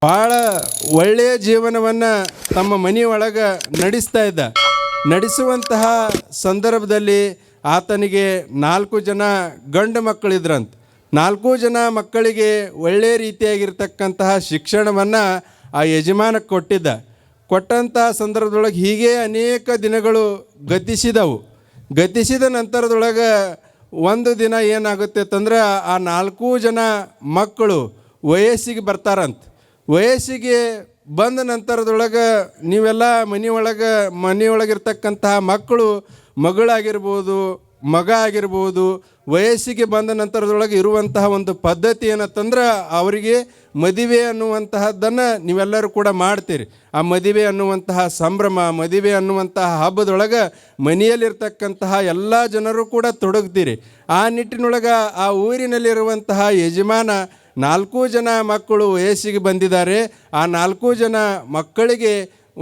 ಭಾಳ ಒಳ್ಳೆಯ ಜೀವನವನ್ನು ತಮ್ಮ ಮನೆಯೊಳಗೆ ನಡೆಸುವಂತಹ ಸಂದರ್ಭದಲ್ಲಿ ಆತನಿಗೆ 4 ಜನ ಗಂಡು ಮಕ್ಕಳಿದ್ರಂತ. 4 ಜನ ಮಕ್ಕಳಿಗೆ ಒಳ್ಳೆಯ ರೀತಿಯಾಗಿರ್ತಕ್ಕಂತಹ ಶಿಕ್ಷಣವನ್ನು ಆ ಯಜಮಾನಕ್ಕೆ ಕೊಟ್ಟಂಥ ಸಂದರ್ಭದೊಳಗೆ ಹೀಗೆ ಅನೇಕ ದಿನಗಳು ಗತಿಸಿದ ನಂತರದೊಳಗೆ ಒಂದು ದಿನ ಏನಾಗುತ್ತೆ ಅಂತಂದ್ರೆ ಆ 4 ಜನ ಮಕ್ಕಳು ವಯಸ್ಸಿಗೆ ಬರ್ತಾರಂತ. ವಯಸ್ಸಿಗೆ ಬಂದ ನಂತರದೊಳಗೆ ನೀವೆಲ್ಲ ಮನೆಯೊಳಗಿರ್ತಕ್ಕಂತಹ ಮಕ್ಕಳು ಮಗಳಾಗಿರ್ಬೋದು, ಮಗ ಆಗಿರ್ಬೋದು, ವಯಸ್ಸಿಗೆ ಬಂದ ನಂತರದೊಳಗೆ ಇರುವಂತಹ ಒಂದು ಪದ್ಧತಿ ಏನಂತಂದ್ರೆ ಅವರಿಗೆ ಮದುವೆ ಅನ್ನುವಂತಹದ್ದನ್ನು ನೀವೆಲ್ಲರೂ ಕೂಡ ಮಾಡ್ತೀರಿ. ಆ ಮದುವೆ ಅನ್ನುವಂತಹ ಸಂಭ್ರಮ, ಮದುವೆ ಅನ್ನುವಂತಹ ಹಬ್ಬದೊಳಗೆ ಮನೆಯಲ್ಲಿರ್ತಕ್ಕಂತಹ ಎಲ್ಲ ಜನರು ಕೂಡ ತೊಡಗ್ತೀರಿ. ಆ ನಿಟ್ಟಿನೊಳಗೆ ಆ ಊರಿನಲ್ಲಿರುವಂತಹ ಯಜಮಾನ 4 ಜನ ಮಕ್ಕಳು ವಯಸ್ಸಿಗೆ ಬಂದಿದ್ದಾರೆ. ಆ 4 ಜನ ಮಕ್ಕಳಿಗೆ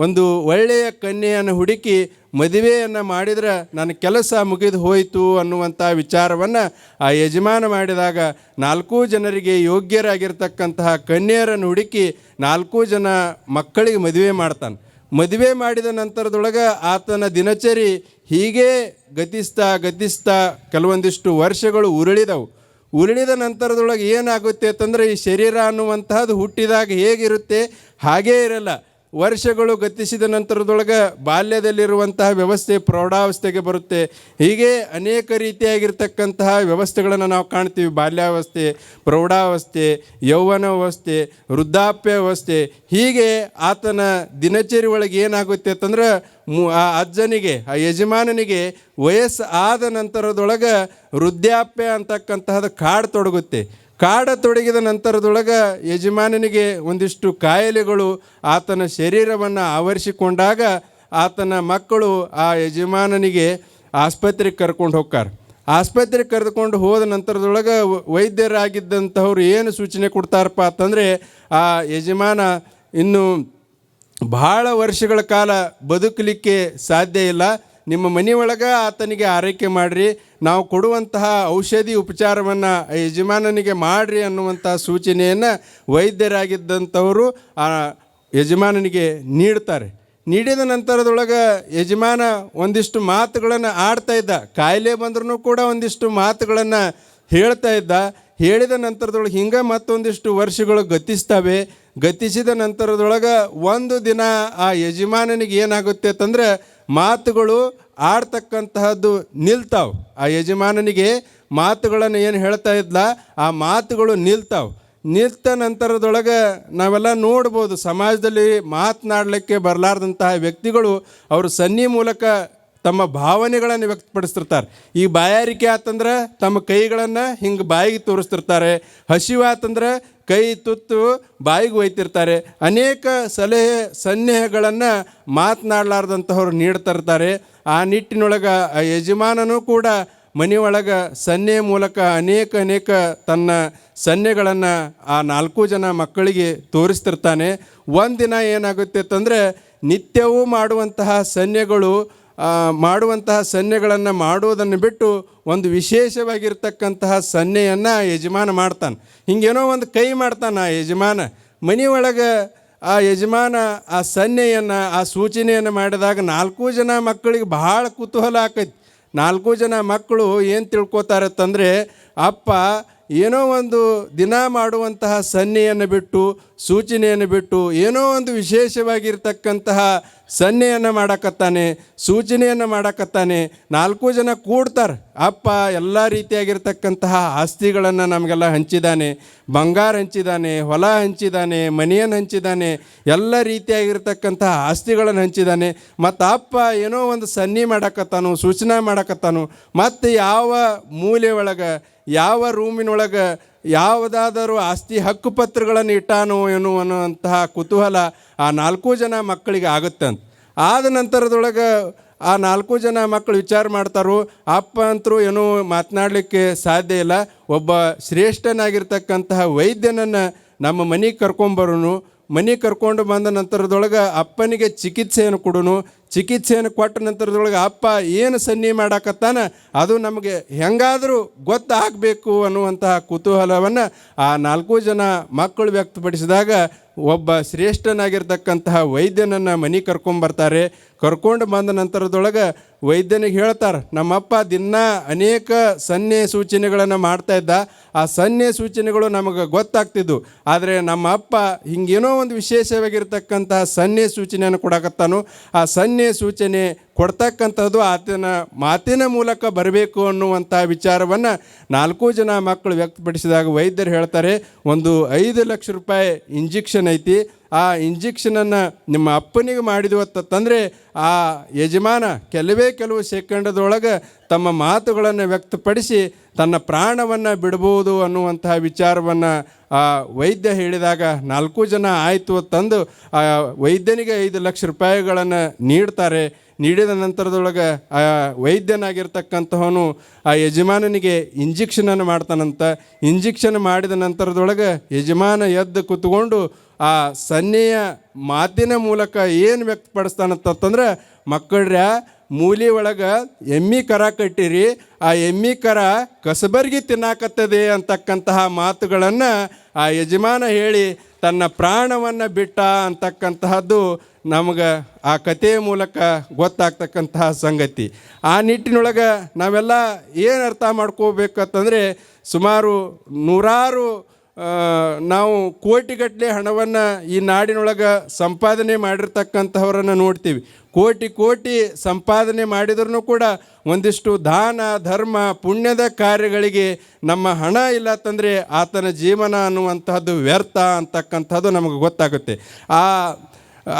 ಒಂದು ಒಳ್ಳೆಯ ಕನ್ಯೆಯನ್ನು ಹುಡುಕಿ ಮದುವೆಯನ್ನು ಮಾಡಿದ್ರೆ ನನ್ನ ಕೆಲಸ ಮುಗಿದು ಹೋಯಿತು ಅನ್ನುವಂಥ ವಿಚಾರವನ್ನು ಆ ಯಜಮಾನ ಮಾಡಿದಾಗ 4 ಜನರಿಗೆ ಯೋಗ್ಯರಾಗಿರ್ತಕ್ಕಂತಹ ಕನ್ಯೆಯರನ್ನು ಹುಡುಕಿ 4 ಜನ ಮಕ್ಕಳಿಗೆ ಮದುವೆ ಮಾಡ್ತಾನೆ. ಮದುವೆ ಮಾಡಿದ ನಂತರದೊಳಗೆ ಆತನ ದಿನಚರಿ ಹೀಗೆ ಗತಿಸ್ತಾ ಕೆಲವೊಂದಿಷ್ಟು ವರ್ಷಗಳು ಉರುಳಿದ ನಂತರದೊಳಗೆ ಏನಾಗುತ್ತೆ ಅಂತಂದರೆ ಈ ಶರೀರ ಅನ್ನುವಂತಹದ್ದು ಹುಟ್ಟಿದಾಗ ಹೇಗಿರುತ್ತೆ ಹಾಗೇ ಇರಲ್ಲ. ವರ್ಷಗಳು ಗತಿಸಿದ ನಂತರದೊಳಗೆ ಬಾಲ್ಯದಲ್ಲಿರುವಂತಹ ವ್ಯವಸ್ಥೆ ಪ್ರೌಢಾವಸ್ಥೆಗೆ ಬರುತ್ತೆ. ಹೀಗೆ ಅನೇಕ ರೀತಿಯಾಗಿರ್ತಕ್ಕಂತಹ ವ್ಯವಸ್ಥೆಗಳನ್ನು ನಾವು ಕಾಣ್ತೀವಿ. ಬಾಲ್ಯಾವಸ್ಥೆ, ಪ್ರೌಢಾವಸ್ಥೆ, ಯೌವನಾವಸ್ಥೆ, ವೃದ್ಧಾಪ್ಯ ಅವಸ್ಥೆ. ಹೀಗೆ ಆತನ ದಿನಚರಿ ಒಳಗೆ ಏನಾಗುತ್ತೆ ಅಂತಂದ್ರೆ ಆ ಅಜ್ಜನಿಗೆ, ಆ ಯಜಮಾನನಿಗೆ ವಯಸ್ಸು ಆದ ನಂತರದೊಳಗೆ ವೃದ್ಧಾಪ್ಯ ಅಂತಕ್ಕಂತಹದ್ದು ತೊಡಗಿದ ನಂತರದೊಳಗೆ ಯಜಮಾನನಿಗೆ ಒಂದಿಷ್ಟು ಕಾಯಿಲೆಗಳು ಆತನ ಶರೀರವನ್ನು ಆವರಿಸಿಕೊಂಡಾಗ ಆತನ ಮಕ್ಕಳು ಆ ಯಜಮಾನನಿಗೆ ಆಸ್ಪತ್ರೆಗೆ ಕರ್ಕೊಂಡು ಹೋದ ನಂತರದೊಳಗೆ ವೈದ್ಯರಾಗಿದ್ದಂಥವ್ರು ಏನು ಸೂಚನೆ ಕೊಡ್ತಾರಪ್ಪ ಅಂತಂದರೆ ಆ ಯಜಮಾನ ಇನ್ನು ಭಾಳ ವರ್ಷಗಳ ಕಾಲ ಬದುಕಲಿಕ್ಕೆ ಸಾಧ್ಯ ಇಲ್ಲ. ನಿಮ್ಮ ಮನೆಯೊಳಗೆ ಆತನಿಗೆ ಆರೈಕೆ ಮಾಡಿರಿ, ನಾವು ಕೊಡುವಂತಹ ಔಷಧಿ ಉಪಚಾರವನ್ನು ಯಜಮಾನನಿಗೆ ಮಾಡಿರಿ ಅನ್ನುವಂಥ ಸೂಚನೆಯನ್ನು ವೈದ್ಯರಾಗಿದ್ದಂಥವರು ಆ ಯಜಮಾನನಿಗೆ ನೀಡಿದ ನಂತರದೊಳಗೆ ಯಜಮಾನ ಒಂದಿಷ್ಟು ಮಾತುಗಳನ್ನು ಆಡ್ತಾ ಇದ್ದ. ಕಾಯಿಲೆ ಬಂದ್ರೂ ಕೂಡ ಒಂದಿಷ್ಟು ಮಾತುಗಳನ್ನು ಹೇಳ್ತಾ ಇದ್ದ. ಹೇಳಿದ ನಂತರದೊಳಗೆ ಹಿಂಗೆ ಮತ್ತೊಂದಿಷ್ಟು ವರ್ಷಗಳು ಗತಿಸಿದ ನಂತರದೊಳಗೆ ಒಂದು ದಿನ ಆ ಯಜಮಾನನಿಗೆ ಏನಾಗುತ್ತೆ ಅಂತಂದ್ರೆ ಮಾತುಗಳು ಆಡ್ತಕ್ಕಂತಹದ್ದು ನಿಲ್ತಾವೆ. ಆ ಯಜಮಾನನಿಗೆ ಮಾತುಗಳನ್ನು ಏನು ಹೇಳ್ತಾ ಇದ್ಲ ಆ ಮಾತುಗಳು ನಿಲ್ತ ನಂತರದೊಳಗೆ ನಾವೆಲ್ಲ ನೋಡ್ಬೋದು, ಸಮಾಜದಲ್ಲಿ ಮಾತನಾಡಲಿಕ್ಕೆ ಬರಲಾರ್ದಂತಹ ವ್ಯಕ್ತಿಗಳು ಅವರು ಸನ್ನಿ ಮೂಲಕ ತಮ್ಮ ಭಾವನೆಗಳನ್ನು ವ್ಯಕ್ತಪಡಿಸ್ತಿರ್ತಾರೆ. ಈ ಬಾಯಾರಿಕೆ ಆತಂದ್ರೆ ತಮ್ಮ ಕೈಗಳನ್ನು ಹಿಂಗೆ ಬಾಯಿಗೆ ತೋರಿಸ್ತಿರ್ತಾರೆ. ಹಸಿವು ಆತಂದ್ರೆ ಕೈ ತುತ್ತು ಬಾಯಿಗೆ ಒಯ್ತಿರ್ತಾರೆ. ಅನೇಕ ಸಲಹೆ ಸನ್ನೆಗಳನ್ನು ಮಾತನಾಡಲಾರ್ದಂಥವ್ರು ನೀಡ್ತಿರ್ತಾರೆ. ಆ ನಿಟ್ಟಿನೊಳಗೆ ಆ ಯಜಮಾನನೂ ಕೂಡ ಮನೆಯೊಳಗೆ ಸನ್ನೆ ಮೂಲಕ ಅನೇಕ ತನ್ನ ಸನ್ನೆಗಳನ್ನು ಆ 4 ಜನ ಮಕ್ಕಳಿಗೆ ತೋರಿಸ್ತಿರ್ತಾನೆ. ಒಂದಿನ ಏನಾಗುತ್ತೆ ಅಂತಂದರೆ ನಿತ್ಯವೂ ಮಾಡುವಂತಹ ಸನ್ನೆಗಳನ್ನು ಮಾಡುವುದನ್ನು ಬಿಟ್ಟು ಒಂದು ವಿಶೇಷವಾಗಿರ್ತಕ್ಕಂತಹ ಸನ್ನೆಯನ್ನು ಯಜಮಾನ ಮಾಡ್ತಾನೆ. ಹಿಂಗೇನೋ ಒಂದು ಕೈ ಮಾಡ್ತಾನೆ ಆ ಯಜಮಾನ. ಮನೆಯೊಳಗೆ ಆ ಯಜಮಾನ ಆ ಸನ್ನೆಯನ್ನು, ಆ ಸೂಚನೆಯನ್ನು ಮಾಡಿದಾಗ 4 ಜನ ಮಕ್ಕಳಿಗೆ ಭಾಳ ಕುತೂಹಲ ಆಕೈತಿ. 4 ಜನ ಮಕ್ಕಳು ಏನು ತಿಳ್ಕೊತಾರತ್ತಂದರೆ ಅಪ್ಪ ಏನೋ ಒಂದು ದಿನ ಮಾಡುವಂತಹ ಸನ್ನೆಯನ್ನು ಬಿಟ್ಟು, ಸೂಚನೆಯನ್ನು ಬಿಟ್ಟು ಏನೋ ಒಂದು ವಿಶೇಷವಾಗಿರ್ತಕ್ಕಂತಹ ಸನ್ನೆಯನ್ನು ಮಾಡಕತ್ತಾನೆ, ಸೂಚನೆಯನ್ನು ಮಾಡಕತ್ತಾನೆ. 4 ಜನ ಕೂಡ್ತಾರೆ. ಅಪ್ಪ ಎಲ್ಲ ರೀತಿಯಾಗಿರ್ತಕ್ಕಂತಹ ಆಸ್ತಿಗಳನ್ನು ನಮಗೆಲ್ಲ ಹಂಚಿದ್ದಾನೆ, ಬಂಗಾರ ಹಂಚಿದ್ದಾನೆ, ಹೊಲ ಹಂಚಿದ್ದಾನೆ, ಮನೆಯನ್ನು ಹಂಚಿದ್ದಾನೆ, ಎಲ್ಲ ರೀತಿಯಾಗಿರ್ತಕ್ಕಂತಹ ಆಸ್ತಿಗಳನ್ನು ಹಂಚಿದ್ದಾನೆ. ಮತ್ತು ಅಪ್ಪ ಏನೋ ಒಂದು ಸನ್ನೆ ಮಾಡಕತ್ತಾನು, ಸೂಚನೆ ಮಾಡಕತ್ತಾನು. ಮತ್ತು ಯಾವ ಮೂಲೆ ಒಳಗೆ, ಯಾವ ರೂಮಿನೊಳಗೆ ಯಾವುದಾದರೂ ಆಸ್ತಿ ಹಕ್ಕುಪತ್ರಗಳನ್ನು ಇಟ್ಟಾನೋ ಏನೋ ಅನ್ನುವಂತಹ ಕುತೂಹಲ ಆ 4 ಜನ ಮಕ್ಕಳಿಗೆ ಆಗುತ್ತಂತ. ಆದ ನಂತರದೊಳಗೆ ಆ 4 ಜನ ಮಕ್ಕಳು ವಿಚಾರ ಮಾಡ್ತಾರೋ, ಅಪ್ಪ ಅಂತರೂ ಏನೂ ಮಾತನಾಡಲಿಕ್ಕೆ ಸಾಧ್ಯ ಇಲ್ಲ, ಒಬ್ಬ ಶ್ರೇಷ್ಠನಾಗಿರ್ತಕ್ಕಂತಹ ವೈದ್ಯನನ್ನು ನಮ್ಮ ಮನೆಗೆ ಕರ್ಕೊಂಡು ಬಂದ ನಂತರದೊಳಗೆ ಅಪ್ಪನಿಗೆ ಚಿಕಿತ್ಸೆಯನ್ನು ಕೊಡೋನು. ಚಿಕಿತ್ಸೆಯನ್ನು ಕೊಟ್ಟ ನಂತರದೊಳಗೆ ಅಪ್ಪ ಏನು ಸನ್ನಿ ಮಾಡಾಕತ್ತಾನ ಅದು ನಮಗೆ ಹೆಂಗಾದರೂ ಗೊತ್ತಾಗಬೇಕು ಅನ್ನುವಂತಹ ಕುತೂಹಲವನ್ನು ಆ 4 ಜನ ಮಕ್ಕಳು ವ್ಯಕ್ತಪಡಿಸಿದಾಗ ಒಬ್ಬ ಶ್ರೇಷ್ಠನಾಗಿರ್ತಕ್ಕಂತಹ ವೈದ್ಯನನ್ನು ಮನೆ ಕರ್ಕೊಂಬರ್ತಾರೆ. ಕರ್ಕೊಂಡು ಬಂದ ನಂತರದೊಳಗೆ ವೈದ್ಯನಿಗೆ ಹೇಳ್ತಾರೆ, ನಮ್ಮಪ್ಪ ದಿನ ಅನೇಕ ಸನ್ನೆ ಸೂಚನೆಗಳನ್ನು ಮಾಡ್ತಾಯಿದ್ದ, ಆ ಸನ್ನೆ ಸೂಚನೆಗಳು ನಮಗೆ ಗೊತ್ತಾಗ್ತಿದ್ವು, ಆದರೆ ನಮ್ಮ ಅಪ್ಪ ಹಿಂಗೇನೋ ಒಂದು ವಿಶೇಷವಾಗಿರ್ತಕ್ಕಂತಹ ಸನ್ನೆ ಸೂಚನೆಯನ್ನು ಕೊಡಕತ್ತಾನು. ಆ ಸನ್ನೆ ಸೂಚನೆ ಕೊಡ್ತಕ್ಕಂಥದ್ದು ಆತನ ಮಾತಿನ ಮೂಲಕ ಬರಬೇಕು ಅನ್ನುವಂಥ ವಿಚಾರವನ್ನು 4 ಜನ ಮಕ್ಕಳು ವ್ಯಕ್ತಪಡಿಸಿದಾಗ ವೈದ್ಯರು ಹೇಳ್ತಾರೆ, ಒಂದು 5 ಲಕ್ಷ ರೂಪಾಯಿ ಇಂಜೆಕ್ಷನ್ ಐತಿ, ಆ ಇಂಜೆಕ್ಷನನ್ನು ನಿಮ್ಮ ಅಪ್ಪನಿಗೆ ಮಾಡಿದ್ವು ಅಂತಂದರೆ ಆ ಯಜಮಾನ ಕೆಲವು ಸೆಕೆಂಡದೊಳಗೆ ತಮ್ಮ ಮಾತುಗಳನ್ನು ವ್ಯಕ್ತಪಡಿಸಿ ತನ್ನ ಪ್ರಾಣವನ್ನು ಬಿಡ್ಬೋದು ಅನ್ನುವಂತಹ ವಿಚಾರವನ್ನು ಆ ವೈದ್ಯ ಹೇಳಿದಾಗ 4 ಜನ ಆಯಿತು ತಂದು ಆ ವೈದ್ಯನಿಗೆ 5 ಲಕ್ಷ ರೂಪಾಯಿಗಳನ್ನು ನೀಡ್ತಾರೆ. ನೀಡಿದ ನಂತರದೊಳಗೆ ಆ ವೈದ್ಯನಾಗಿರ್ತಕ್ಕಂಥವನು ಆ ಯಜಮಾನನಿಗೆ ಇಂಜೆಕ್ಷನನ್ನು ಮಾಡ್ತಾನಂತ. ಇಂಜೆಕ್ಷನ್ ಮಾಡಿದ ನಂತರದೊಳಗೆ ಯಜಮಾನ ಎದ್ದು ಕೂತ್ಕೊಂಡು ಆ ಸನ್ನೆಯ ಮಾತಿನ ಮೂಲಕ ಏನು ವ್ಯಕ್ತಪಡಿಸ್ತಾನಂತಂದ್ರೆ, ಮಕ್ಕಳ್ರ ಮೂಲಿ ಒಳಗೆ ಎಮ್ಮಿ ಕರ ಕಟ್ಟಿರಿ, ಆ ಎಮ್ಮಿ ಕರ ಕಸಬರ್ಗಿ ತಿನ್ನಾಕತ್ತದೆ ಅಂತಕ್ಕಂತಹ ಮಾತುಗಳನ್ನು ಆ ಯಜಮಾನ ಹೇಳಿ ತನ್ನ ಪ್ರಾಣವನ್ನು ಬಿಟ್ಟ ಅಂತಕ್ಕಂತಹದ್ದು ನಮಗೆ ಆ ಕಥೆಯ ಮೂಲಕ ಗೊತ್ತಾಗ್ತಕ್ಕಂತಹ ಸಂಗತಿ. ಆ ನಿಟ್ಟಿನೊಳಗೆ ನಾವೆಲ್ಲ ಏನು ಅರ್ಥ ಮಾಡ್ಕೋಬೇಕಂತಂದರೆ, ಸುಮಾರು ನೂರಾರು ನಾವು ಕೋಟಿಗಟ್ಟಲೆ ಹಣವನ್ನು ಈ ನಾಡಿನೊಳಗೆ ಸಂಪಾದನೆ ಮಾಡಿರ್ತಕ್ಕಂಥವ್ರನ್ನು ನೋಡ್ತೀವಿ. ಕೋಟಿ ಸಂಪಾದನೆ ಮಾಡಿದ್ರೂ ಕೂಡ ಒಂದಿಷ್ಟು ದಾನ ಧರ್ಮ ಪುಣ್ಯದ ಕಾರ್ಯಗಳಿಗೆ ನಮ್ಮ ಹಣ ಇಲ್ಲ ಅಂತಂದರೆ ಆತನ ಜೀವನ ಅನ್ನುವಂತಹದ್ದು ವ್ಯರ್ಥ ಅಂತಕ್ಕಂಥದ್ದು ನಮಗೆ ಗೊತ್ತಾಗುತ್ತೆ. ಆ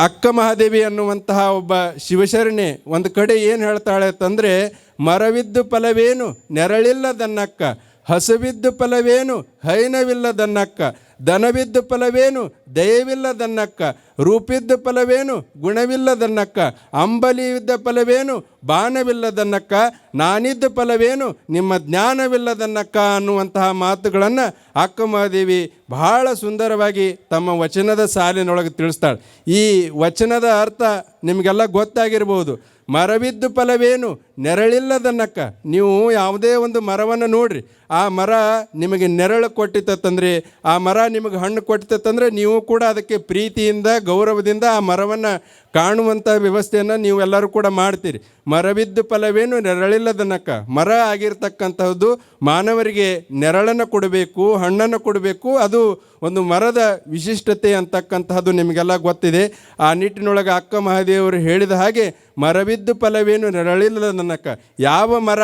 ಅಕ್ಕ ಮಹಾದೇವಿ ಅನ್ನುವಂತಹ ಒಬ್ಬ ಶಿವಶರಣೆ ಒಂದು ಕಡೆ ಏನು ಹೇಳ್ತಾಳೆ ಅಂತಂದರೆ, ಮರವಿದ್ದು ಫಲವೇನು ನೆರಳಿಲ್ಲದನ್ನಕ್ಕ, ಹಸುವಿದ್ದು ಫಲವೇನು ಹೈನವಿಲ್ಲದನ್ನಕ್ಕ, ದನವಿದ್ದು ಫಲವೇನು ದಯವಿಲ್ಲದನ್ನಕ್ಕ, ರೂಪಿದ್ದು ಫಲವೇನು ಗುಣವಿಲ್ಲದನ್ನಕ್ಕ, ಅಂಬಲಿಯಿದ್ದ ಫಲವೇನು ಬಾಣವಿಲ್ಲದನ್ನಕ್ಕ, ನಾನಿದ್ದ ಫಲವೇನು ನಿಮ್ಮ ಜ್ಞಾನವಿಲ್ಲದನ್ನಕ್ಕ ಅನ್ನುವಂತಹ ಮಾತುಗಳನ್ನು ಅಕ್ಕ ಮಹಾದೇವಿ ಬಹಳ ಸುಂದರವಾಗಿ ತಮ್ಮ ವಚನದ ಸಾಲಿನೊಳಗೆ ತಿಳಿಸ್ತಾಳೆ. ಈ ವಚನದ ಅರ್ಥ ನಿಮಗೆಲ್ಲ ಗೊತ್ತಾಗಿರ್ಬೋದು. ಮರವಿದ್ದು ಫಲವೇನು ನೆರಳಿಲ್ಲದನ್ನಕ್ಕ. ನೀವು ಯಾವುದೇ ಒಂದು ಮರವನ್ನು ನೋಡ್ರಿ, ಆ ಮರ ನಿಮಗೆ ನೆರಳು ಕೊಟ್ಟಿತ್ತಂದರೆ, ಆ ಮರ ನಿಮಗೆ ಹಣ್ಣು ಕೊಟ್ಟಿತ್ತಂದರೆ ನೀವು ಕೂಡ ಅದಕ್ಕೆ ಪ್ರೀತಿಯಿಂದ ಗೌರವದಿಂದ ಆ ಮರವನ್ನು ಕಾಣುವಂಥ ವ್ಯವಸ್ಥೆಯನ್ನು ನೀವೆಲ್ಲರೂ ಕೂಡ ಮಾಡ್ತೀರಿ. ಮರವಿದ್ದು ಫಲವೇನು ನೆರಳಿಲ್ಲದನ್ನಕ್ಕ. ಮರ ಆಗಿರ್ತಕ್ಕಂಥದ್ದು ಮಾನವರಿಗೆ ನೆರಳನ್ನು ಕೊಡಬೇಕು, ಹಣ್ಣನ್ನು ಕೊಡಬೇಕು. ಅದು ಒಂದು ಮರದ ವಿಶಿಷ್ಟತೆ ಅಂತಕ್ಕಂತಹದ್ದು ನಿಮಗೆಲ್ಲ ಗೊತ್ತಿದೆ. ಆ ನಿಟ್ಟಿನೊಳಗೆ ಅಕ್ಕ ಮಹಾದೇವರು ಹೇಳಿದ ಹಾಗೆ ಮರವಿದ್ದು ಫಲವೇನು ನೆರಳಿಲ್ಲದನ್ನಕ್ಕ. ಯಾವ ಮರ,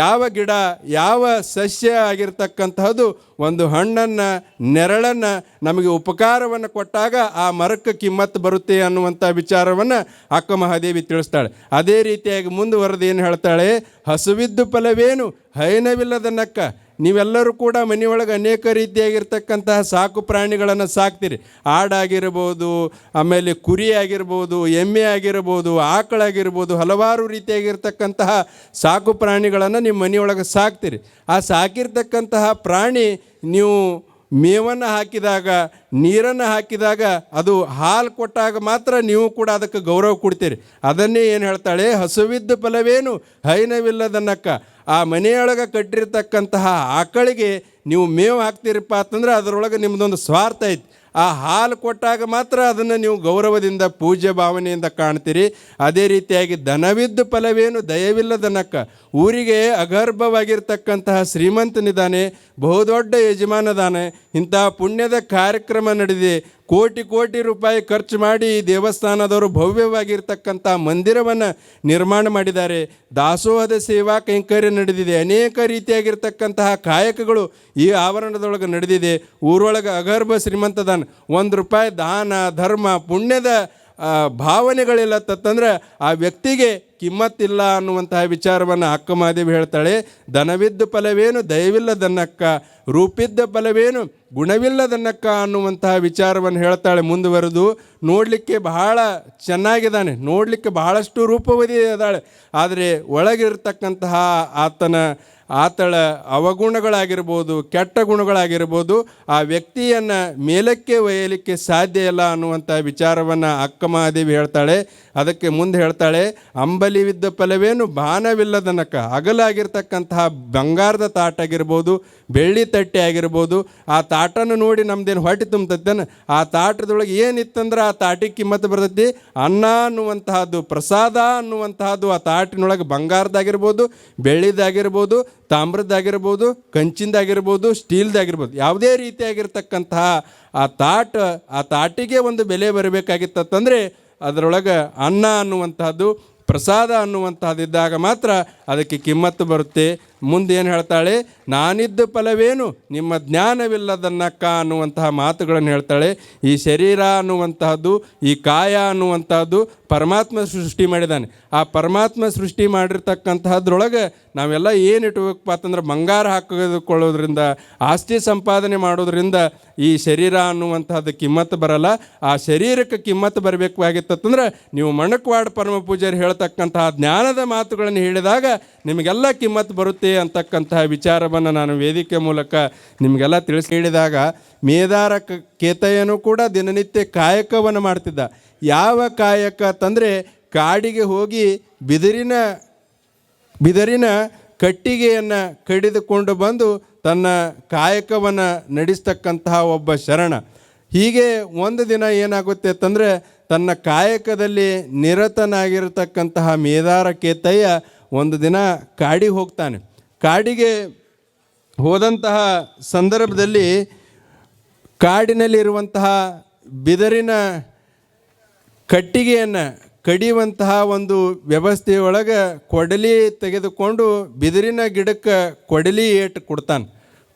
ಯಾವ ಗಿಡ, ಯಾವ ಸಸ್ಯ ಆಗಿರ್ತಕ್ಕಂತಹದ್ದು ಒಂದು ಹಣ್ಣನ್ನು ನೆರಳನ್ನು ನಮಗೆ ಉಪಕಾರವನ್ನು ಕೊಟ್ಟಾಗ ಆ ಮರಕ್ಕೆ ಕಿಮ್ಮತ್ತು ಬರುತ್ತೆ ಅನ್ನುವಂಥ ವಿಚಾರವನ್ನು ಅಕ್ಕ ಮಹಾದೇವಿ ತಿಳಿಸ್ತಾಳೆ. ಅದೇ ರೀತಿಯಾಗಿ ಮುಂದುವರೆದು ಏನು ಹೇಳ್ತಾಳೆ, ಹಸುವಿದ್ದು ಫಲವೇನು ಹೈನವಿಲ್ಲದನ್ನಕ್ಕ. ನೀವೆಲ್ಲರೂ ಕೂಡ ಮನೆಯೊಳಗೆ ಅನೇಕ ರೀತಿಯಾಗಿರ್ತಕ್ಕಂತಹ ಸಾಕು ಪ್ರಾಣಿಗಳನ್ನು ಸಾಕ್ತೀರಿ. ಆಡಾಗಿರ್ಬೋದು, ಆಮೇಲೆ ಕುರಿ ಆಗಿರ್ಬೋದು, ಎಮ್ಮೆ ಆಗಿರ್ಬೋದು, ಆಕಳಾಗಿರ್ಬೋದು, ಹಲವಾರು ರೀತಿಯಾಗಿರ್ತಕ್ಕಂತಹ ಸಾಕು ಪ್ರಾಣಿಗಳನ್ನು ನಿಮ್ಮ ಮನೆಯೊಳಗೆ ಸಾಕ್ತೀರಿ. ಆ ಸಾಕಿರ್ತಕ್ಕಂತಹ ಪ್ರಾಣಿ ನೀವು ಮೇವನ್ನು ಹಾಕಿದಾಗ, ನೀರನ್ನು ಹಾಕಿದಾಗ, ಅದು ಹಾಲು ಕೊಟ್ಟಾಗ ಮಾತ್ರ ನೀವು ಕೂಡ ಅದಕ್ಕೆ ಗೌರವ ಕೊಡ್ತೀರಿ. ಅದನ್ನೇ ಏನು ಹೇಳ್ತಾಳೆ, ಹಸುವಿದ್ದು ಫಲವೇನು ಹೈನವಿಲ್ಲದನ್ನಕ್ಕ. ಆ ಮನೆಯೊಳಗೆ ಕಟ್ಟಿರ್ತಕ್ಕಂತಹ ಆಕಳಿಗೆ ನೀವು ಮೇವು ಹಾಕ್ತೀರಪ್ಪ ಅಂತಂದ್ರೆ ಅದರೊಳಗೆ ನಿಮ್ಮದೊಂದು ಸ್ವಾರ್ಥ ಐತಿ. ಆ ಹಾಲು ಕೊಟ್ಟಾಗ ಮಾತ್ರ ಅದನ್ನು ನೀವು ಗೌರವದಿಂದ ಪೂಜ್ಯ ಭಾವನೆಯಿಂದ ಕಾಣ್ತೀರಿ. ಅದೇ ರೀತಿಯಾಗಿ ದನವಿದ್ದು ಫಲವೇನು ದಯವಿಲ್ಲದನ್ನಕ್ಕ. ಊರಿಗೆ ಅಗರ್ಭವಾಗಿರ್ತಕ್ಕಂತಹ ಶ್ರೀಮಂತನಿದ್ದಾನೆ, ಬಹುದೊಡ್ಡ ಯಜಮಾನದಾನೆ, ಇಂತಹ ಪುಣ್ಯದ ಕಾರ್ಯಕ್ರಮ ನಡೆದಿದೆ, ಕೋಟಿ ರೂಪಾಯಿ ಖರ್ಚು ಮಾಡಿ ದೇವಸ್ಥಾನದವರು ಭವ್ಯವಾಗಿರ್ತಕ್ಕಂಥ ಮಂದಿರವನ್ನು ನಿರ್ಮಾಣ ಮಾಡಿದ್ದಾರೆ. ದಾಸೋಹದ ಸೇವಾ ಕೈಂಕರ್ಯ ನಡೆದಿದೆ. ಅನೇಕ ರೀತಿಯಾಗಿರ್ತಕ್ಕಂತಹ ಕಾಯಕಗಳು ಈ ಆವರಣದೊಳಗೆ ನಡೆದಿದೆ. ಊರೊಳಗೆ ಅಗರ್ಭ ಶ್ರೀಮಂತದಾನ, ₹1 ದಾನ ಧರ್ಮ ಪುಣ್ಯದ ಭಾವನೆಗಳಿಲ್ಲ ತಂದ್ರೆ ಆ ವ್ಯಕ್ತಿಗೆ ಕಿಮ್ಮತ್ತಿಲ್ಲ ಅನ್ನುವಂತಹ ವಿಚಾರವನ್ನು ಅಕ್ಕಮಹಾದೇವಿ ಹೇಳ್ತಾಳೆ. ಧನವಿದ್ದ ಫಲವೇನು ದಯವಿಲ್ಲದನ್ನಕ್ಕ, ರೂಪಿದ್ದ ಫಲವೇನು ಗುಣವಿಲ್ಲದನ್ನಕ್ಕ ಅನ್ನುವಂತಹ ವಿಚಾರವನ್ನು ಹೇಳ್ತಾಳೆ. ಮುಂದುವರೆದು ನೋಡಲಿಕ್ಕೆ ಬಹಳ ಚೆನ್ನಾಗಿದ್ದಾನೆ, ನೋಡಲಿಕ್ಕೆ ಬಹಳಷ್ಟು ರೂಪವತಿ ಇದ್ದಾಳೆ, ಆದರೆ ಒಳಗಿರ್ತಕ್ಕಂತಹ ಆತಳ ಅವಗುಣಗಳಾಗಿರ್ಬೋದು, ಕೆಟ್ಟ ಗುಣಗಳಾಗಿರ್ಬೋದು ಆ ವ್ಯಕ್ತಿಯನ್ನು ಮೇಲಕ್ಕೆ ಒಯ್ಯಲಿಕ್ಕೆ ಸಾಧ್ಯ ಇಲ್ಲ ಅನ್ನುವಂಥ ವಿಚಾರವನ್ನು ಅಕ್ಕಮಹಾದೇವಿ ಹೇಳ್ತಾಳೆ. ಅದಕ್ಕೆ ಮುಂದೆ ಹೇಳ್ತಾಳೆ, ಅಂಬಲಿವಿದ್ದ ಫಲವೇನು ಬಾನವಿಲ್ಲದನಕ, ಅಗಲಾಗಿರ್ತಕ್ಕಂತಹ ಬಂಗಾರದ ತಾಟಾಗಿರ್ಬೋದು, ಬೆಳ್ಳಿ ತಟ್ಟೆ ಆಗಿರ್ಬೋದು, ಆ ತಾಟನ್ನು ನೋಡಿ ನಮ್ದೇನು ಹೊಟ್ಟೆ ತುಂಬತೈತೇನು, ಆ ತಾಟದೊಳಗೆ ಏನಿತ್ತಂದ್ರೆ ಆ ತಾಟಿಗೆ ಕಿಮ್ಮತ್ತು ಬರ್ತೈತಿ. ಅನ್ನ ಅನ್ನುವಂತಹದ್ದು, ಪ್ರಸಾದ ಅನ್ನುವಂತಹದ್ದು ಆ ತಾಟಿನೊಳಗೆ ಬಂಗಾರದಾಗಿರ್ಬೋದು, ಬೆಳ್ಳಿದಾಗಿರ್ಬೋದು, ತಾಮ್ರದ್ದಾಗಿರ್ಬೋದು, ಕಂಚಿಂದಾಗಿರ್ಬೋದು, ಸ್ಟೀಲ್ದಾಗಿರ್ಬೋದು, ಯಾವುದೇ ರೀತಿಯಾಗಿರ್ತಕ್ಕಂತಹ ಆ ತಾಟಿಗೆ ಒಂದು ಬೆಲೆ ಬರಬೇಕಾಗಿತ್ತಂದರೆ ಅದರೊಳಗೆ ಅನ್ನ ಅನ್ನುವಂತಹದ್ದು, ಪ್ರಸಾದ ಅನ್ನುವಂತಹದ್ದಿದ್ದಾಗ ಮಾತ್ರ ಅದಕ್ಕೆ ಕಿಮ್ಮತ್ತು ಬರುತ್ತೆ. ಮುಂದೆ ಏನು ಹೇಳ್ತಾಳೆ, ನಾನಿದ್ದ ಫಲವೇನು ನಿಮ್ಮ ಜ್ಞಾನವಿಲ್ಲದನ್ನಕ್ಕ ಅನ್ನುವಂತಹ ಮಾತುಗಳನ್ನು ಹೇಳ್ತಾಳೆ. ಈ ಶರೀರ ಅನ್ನುವಂತಹದ್ದು, ಈ ಕಾಯ ಅನ್ನುವಂತಹದ್ದು ಪರಮಾತ್ಮ ಸೃಷ್ಟಿ ಮಾಡಿದ್ದಾನೆ. ಆ ಪರಮಾತ್ಮ ಸೃಷ್ಟಿ ಮಾಡಿರ್ತಕ್ಕಂತಹದ್ರೊಳಗೆ ನಾವೆಲ್ಲ ಏನು ಇಟ್ಬೇಕಪ್ಪ ಅಂತಂದ್ರೆ ಬಂಗಾರ ಹಾಕಿಕೊಳ್ಳೋದ್ರಿಂದ, ಆಸ್ತಿ ಸಂಪಾದನೆ ಮಾಡೋದ್ರಿಂದ ಈ ಶರೀರ ಅನ್ನುವಂತಹದ್ದು ಕಿಮ್ಮತ್ತು ಬರಲ್ಲ. ಆ ಶರೀರಕ್ಕೆ ಕಿಮ್ಮತ್ತು ಬರಬೇಕಾಗಿತ್ತಂದ್ರೆ ನೀವು ಮಣಕವಾಡ ಪರಮ ಪೂಜಾರಿ ಹೇಳ್ತಕ್ಕಂತಹ ಜ್ಞಾನದ ಮಾತುಗಳನ್ನು ಹೇಳಿದಾಗ ನಿಮಗೆಲ್ಲ ಕಿಮ್ಮತ್ತು ಬರುತ್ತೆ ಅಂತಕ್ಕಂತಹ ವಿಚಾರವನ್ನು ನಾನು ವೇದಿಕೆ ಮೂಲಕ ನಿಮಗೆಲ್ಲ ತಿಳಿಸಿ ಹೇಳಿದಾಗ, ಮೇದಾರ ಕೇತಯ್ಯನೂ ಕೂಡ ದಿನನಿತ್ಯ ಕಾಯಕವನ್ನು ಮಾಡ್ತಿದ್ದ. ಯಾವ ಕಾಯಕ ಅಂತಂದರೆ ಕಾಡಿಗೆ ಹೋಗಿ ಬಿದರಿನ ಕಟ್ಟಿಗೆಯನ್ನು ಕಡಿದುಕೊಂಡು ಬಂದು ತನ್ನ ಕಾಯಕವನ್ನು ನಡೆಸ್ತಕ್ಕಂತಹ ಒಬ್ಬ ಶರಣ. ಹೀಗೆ ಒಂದು ದಿನ ಏನಾಗುತ್ತೆ ಅಂತಂದರೆ ತನ್ನ ಕಾಯಕದಲ್ಲಿ ನಿರತನಾಗಿರತಕ್ಕಂತಹ ಮೇದಾರ ಕೇತಯ್ಯ ಒಂದು ದಿನ ಕಾಡಿಗೆ ಹೋಗ್ತಾನೆ. ಕಾಡಿಗೆ ಹೋದಂತಹ ಸಂದರ್ಭದಲ್ಲಿ ಕಾಡಿನಲ್ಲಿರುವಂತಹ ಬಿದರಿನ ಕಟ್ಟಿಗೆಯನ್ನು ಕಡಿಯುವಂತಹ ಒಂದು ವ್ಯವಸ್ಥೆಯೊಳಗೆ ಕೊಡಲಿ ತೆಗೆದುಕೊಂಡು ಬಿದಿರಿನ ಗಿಡಕ್ಕೆ ಕೊಡಲಿ ಏಟು ಕೊಡ್ತಾನೆ.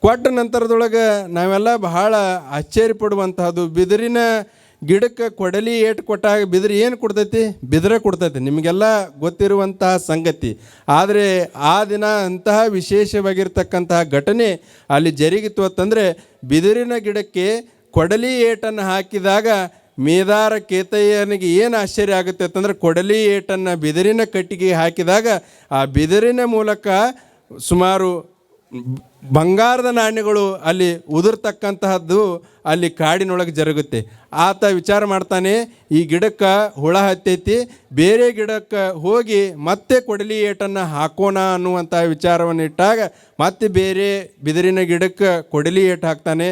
ಕೊಟ್ಟ ನಂತರದೊಳಗೆ ನಾವೆಲ್ಲ ಬಹಳ ಆಶ್ಚರ್ಯ ಪಡುವಂತಹದ್ದು, ಬಿದಿರಿನ ಗಿಡಕ್ಕೆ ಕೊಡಲಿ ಏಟು ಕೊಟ್ಟಾಗ ಬಿದಿರು ಏನು ಕೊಡ್ತೈತಿ? ಬಿದಿರೇ ಕೊಡ್ತೈತಿ, ನಿಮಗೆಲ್ಲ ಗೊತ್ತಿರುವಂತಹ ಸಂಗತಿ. ಆದರೆ ಆ ದಿನ ಅಂತಹ ವಿಶೇಷವಾಗಿರ್ತಕ್ಕಂತಹ ಘಟನೆ ಅಲ್ಲಿ ಜರುಗಿತು ಅಂತಂದರೆ, ಬಿದಿರಿನ ಗಿಡಕ್ಕೆ ಕೊಡಲಿ ಏಟನ್ನು ಹಾಕಿದಾಗ ಮೇದಾರ ಕೇತಯ್ಯನಿಗೆ ಏನು ಆಶ್ಚರ್ಯ ಆಗುತ್ತೆ ಅಂತಂದರೆ, ಕೊಡಲಿ ಏಟನ್ನು ಬಿದಿರಿನ ಕಟ್ಟಿಗೆ ಹಾಕಿದಾಗ ಆ ಬಿದಿರಿನ ಮೂಲಕ ಸುಮಾರು ಬಂಗಾರದ ನಾಣ್ಯಗಳು ಅಲ್ಲಿ ಉದುರ್ತಕ್ಕಂತಹದ್ದು ಅಲ್ಲಿ ಕಾಡಿನೊಳಗೆ ಜರುಗುತ್ತೆ. ಆತ ವಿಚಾರ ಮಾಡ್ತಾನೆ, ಈ ಗಿಡಕ್ಕೆ ಹುಳ ಹತ್ತೈತಿ, ಬೇರೆ ಗಿಡಕ್ಕೆ ಹೋಗಿ ಮತ್ತೆ ಕೊಡಲಿ ಏಟನ್ನು ಹಾಕೋಣ ಅನ್ನುವಂಥ ವಿಚಾರವನ್ನು ಇಟ್ಟಾಗ ಮತ್ತೆ ಬೇರೆ ಬಿದಿರಿನ ಗಿಡಕ್ಕೆ ಕೊಡಲಿ ಏಟು ಹಾಕ್ತಾನೆ.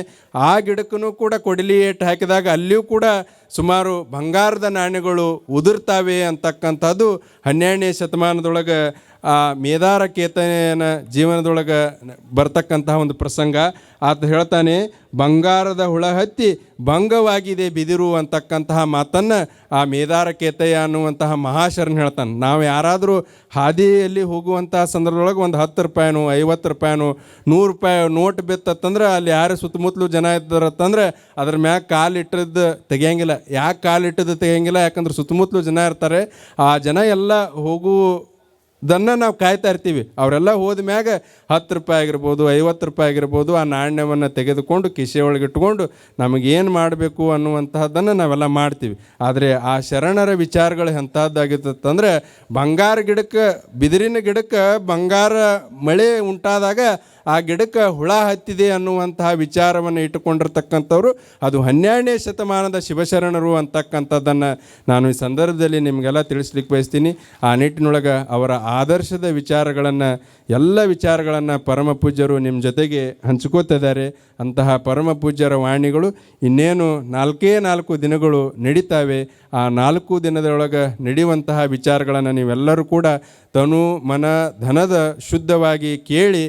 ಆ ಗಿಡಕ್ಕೂ ಕೂಡ ಕೊಡಲಿ ಏಟು ಹಾಕಿದಾಗ ಅಲ್ಲಿಯೂ ಕೂಡ ಸುಮಾರು ಬಂಗಾರದ ನಾಣ್ಯಗಳು ಉದುರ್ತಾವೆ ಅಂತಕ್ಕಂಥದ್ದು 12ನೇ ಶತಮಾನದೊಳಗೆ ಆ ಮೇದಾರ ಕೇತಯ್ಯನ ಜೀವನದೊಳಗೆ ಬರ್ತಕ್ಕಂತಹ ಒಂದು ಪ್ರಸಂಗ. ಆತ ಹೇಳ್ತಾನೆ, ಬಂಗಾರದ ಹುಳ ಹತ್ತಿ ಭಂಗವಾಗಿದೆ ಬಿದಿರು ಅಂತಕ್ಕಂತಹ ಮಾತನ್ನು ಆ ಮೇದಾರ ಕೇತಯ್ಯ ಅನ್ನುವಂತಹ ಮಹಾಶರಣ ಹೇಳ್ತಾನೆ. ನಾವು ಯಾರಾದರೂ ಹಾದಿಯಲ್ಲಿ ಹೋಗುವಂತಹ ಸಂದರ್ಭದೊಳಗೆ ಒಂದು 10 ರೂಪಾಯಿನೋ 50 ರೂಪಾಯಿನೋ 100 ರೂಪಾಯಿ ನೋಟ್ ಬಿತ್ತಂದ್ರೆ ಅಲ್ಲಿ ಯಾರು ಸುತ್ತಮುತ್ತಲು ಜನ ಇದ್ದಾರತ್ತಂದ್ರೆ ಅದ್ರ ಮ್ಯಾಗ ಕಾಲಿಟ್ಟದ್ದು ತೆಗಿಯಂಗಿಲ್ಲ. ಯಾಕೆ ಕಾಲಿಟ್ಟದ್ದು ತೆಗಿಯಂಗಿಲ್ಲ? ಯಾಕಂದ್ರೆ ಸುತ್ತಮುತ್ತಲು ಜನ ಇರ್ತಾರೆ. ಆ ಜನ ಎಲ್ಲ ಹೋಗುವುದನ್ನು ನಾವು ಕಾಯ್ತಾ ಇರ್ತೀವಿ. ಅವರೆಲ್ಲ ಹೋದ ಮ್ಯಾಗ 10 ರೂಪಾಯಿ ಆಗಿರ್ಬೋದು, 50 ರೂಪಾಯಿ ಆಗಿರ್ಬೋದು, ಆ ನಾಣ್ಯವನ್ನು ತೆಗೆದುಕೊಂಡು ಕಿಸೆ ಒಳಗೆ ಇಟ್ಕೊಂಡು ನಮಗೇನು ಮಾಡಬೇಕು ಅನ್ನುವಂತಹದ್ದನ್ನು ನಾವೆಲ್ಲ ಮಾಡ್ತೀವಿ. ಆದರೆ ಆ ಶರಣರ ವಿಚಾರಗಳು ಎಂಥದ್ದಾಗಿತ್ತಂದ್ರೆ, ಬಂಗಾರ ಗಿಡಕ್ಕೆ, ಬಿದಿರಿನ ಗಿಡಕ್ಕೆ ಬಂಗಾರ ಮಳೆ ಉಂಟಾದಾಗ ಆ ಗಿಡಕ್ಕೆ ಹುಳ ಹತ್ತಿದೆ ಅನ್ನುವಂತಹ ವಿಚಾರವನ್ನು ಇಟ್ಟುಕೊಂಡಿರ್ತಕ್ಕಂಥವ್ರು ಅದು 12ನೇ ಶತಮಾನದ ಶಿವಶರಣರು ಅಂತಕ್ಕಂಥದ್ದನ್ನು ನಾನು ಈ ಸಂದರ್ಭದಲ್ಲಿ ನಿಮಗೆಲ್ಲ ತಿಳಿಸ್ಲಿಕ್ಕೆ ಬಯಸ್ತೀನಿ. ಆ ನಿಟ್ಟಿನೊಳಗೆ ಅವರ ಆದರ್ಶದ ವಿಚಾರಗಳನ್ನು, ಎಲ್ಲ ವಿಚಾರಗಳನ್ನು ಪರಮ ಪೂಜ್ಯರು ನಿಮ್ಮ ಜೊತೆಗೆ ಹಂಚ್ಕೋತಿದ್ದಾರೆ. ಅಂತಹ ಪರಮ ಪೂಜ್ಯರ ವಾಣಿಗಳು ಇನ್ನೇನು 4 ದಿನಗಳು ನಡೀತಾವೆ. ಆ 4 ದಿನದೊಳಗೆ ನಡೆಯುವಂತಹ ವಿಚಾರಗಳನ್ನು ನೀವೆಲ್ಲರೂ ಕೂಡ ತನು ಮನ ಧನದ ಶುದ್ಧವಾಗಿ ಕೇಳಿ